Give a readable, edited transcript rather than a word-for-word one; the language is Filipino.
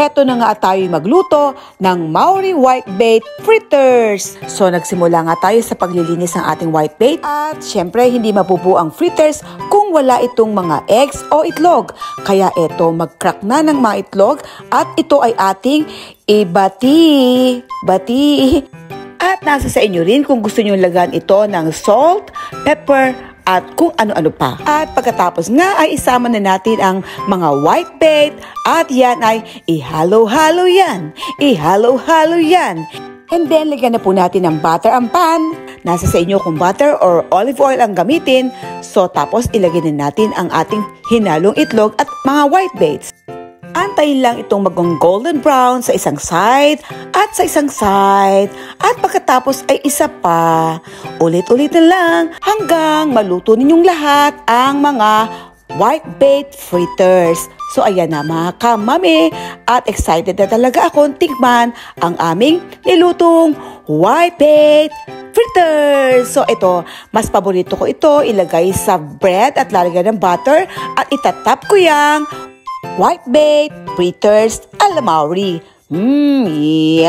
heto na nga tayo magluto ng Maori whitebait fritters. So nagsimula nga tayo sa paglilinis ng ating whitebait at syempre hindi mabubuo ang fritters kung wala itong mga eggs o itlog. Kaya eto, mag-crack na ng mga itlog at ito ay ating ibati. At nasa sa inyo rin kung gusto nyo lagan ito ng salt, pepper, at kung ano-ano pa. At pagkatapos nga ay isama na natin ang mga whitebait at yan ay ihalo-halo yan. And then lagyan na po natin ng butter ang pan. Nasa sa inyo kung butter or olive oil ang gamitin. So tapos ilagay na natin ang ating hinalong itlog at mga whitebaits. Antayin lang itong maging golden brown sa isang side at sa isang side. At pagkatapos ay isa pa. Ulit-ulit na lang hanggang maluto ninyong lahat ang mga whitebait fritters. So ayan na mga kamami at excited na talaga akong tikman ang aming nilutong whitebait fritters. So ito, mas paborito ko ito ilagay sa bread at lalagyan ng butter at itatap ko yang whitebait fritters a la Maori. Yummy!